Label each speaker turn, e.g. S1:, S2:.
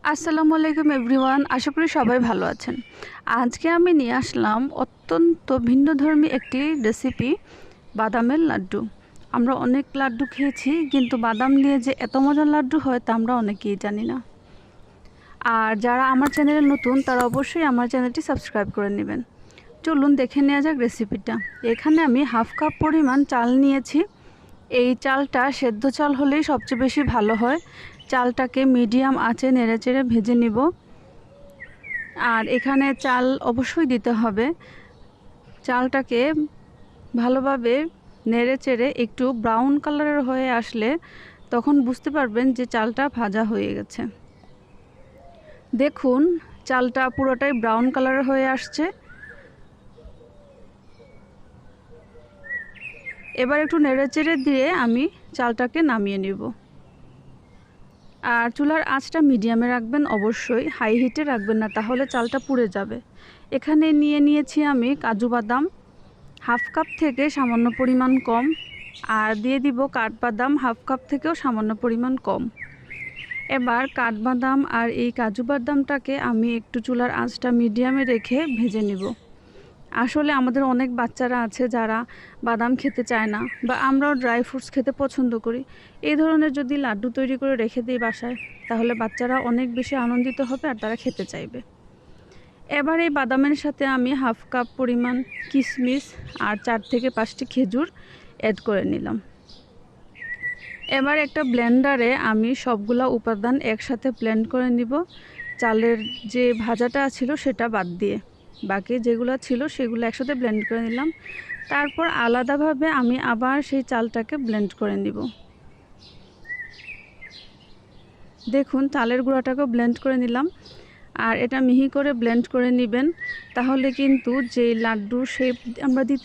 S1: আসসালামু আলাইকুম এভরিওয়ান, আশা করি সবাই ভালো আছেন। আজকে আমি নিয়ে আসলাম অত্যন্ত ভিন্নধর্মী একটি রেসিপি, বাদামের লাড্ডু। আমরা অনেক লাড্ডু খেয়েছি, কিন্তু বাদাম দিয়ে যে এত মজার লাড্ডু হয় তা আমরা অনেকেই জানি না। আর যারা আমার চ্যানেলে নতুন তারা অবশ্যই আমার চ্যানেলটি সাবস্ক্রাইব করে নেবেন। চলুন দেখে নেওয়া যাক রেসিপিটা। এখানে আমি হাফ কাপ পরিমাণ চাল নিয়েছি। এই চালটা সেদ্ধ চাল হলেই সবচেয়ে বেশি ভালো হয়। চালটাকে মিডিয়াম আঁচে নেড়েচেড়ে ভেজে নিব। আর এখানে চাল অবশ্যই দিতে হবে। চালটাকে ভালোভাবে নেড়েচেড়ে একটু ব্রাউন কালারের হয়ে আসলে তখন বুঝতে পারবেন যে চালটা ভাজা হয়ে গেছে। দেখুন, চালটা পুরোটাই ব্রাউন কালারের হয়ে আসছে। এবার একটু নেড়েচেড়ে দিয়ে আমি চালটাকে নামিয়ে নেব। আর চুলার আঁচটা মিডিয়ামে রাখবেন, অবশ্যই হাই হিটে রাখবেন না, তাহলে চালটা পুড়ে যাবে। এখানে নিয়েছি আমি কাজু বাদাম হাফ কাপ থেকে সামান্য পরিমাণ কম, আর দিয়ে দিব কাঠবাদাম হাফ কাপ থেকেও সামান্য পরিমাণ কম। এবার কাঠবাদাম আর এই কাজু বাদামটাকে আমি একটু চুলার আঁচটা মিডিয়ামে রেখে ভেজে নিব। আসলে আমাদের অনেক বাচ্চারা আছে যারা বাদাম খেতে চায় না, বা আমরাও ড্রাই ফ্রুটস খেতে পছন্দ করি। এই ধরনের যদি লাড্ডু তৈরি করে রেখে দিই বাসায়, তাহলে বাচ্চারা অনেক বেশি আনন্দিত হবে আর তারা খেতে চাইবে। এবার এই বাদামের সাথে আমি হাফ কাপ পরিমাণ কিশমিশ আর 4 থেকে 5টি খেজুর অ্যাড করে নিলাম। এবার একটা ব্লেন্ডারে আমি সবগুলা উপাদান একসাথে ব্লেন্ড করে নিব। চালের যে ভাজাটা ছিল সেটা বাদ দিয়ে বাকি যেগুলো ছিল সেগুলো একসাথে ব্লেন্ড করে নিলাম। তারপর আলাদাভাবে আমি আবার সেই চালটাকে ব্লেন্ড করে নিব। দেখুন, চালের গুঁড়াটাকেও ব্লেন্ড করে নিলাম। আর এটা মিহি করে ব্লেন্ড করে নেবেন, তাহলে কিন্তু যে লাড্ডুর শেপ আমরা দিতে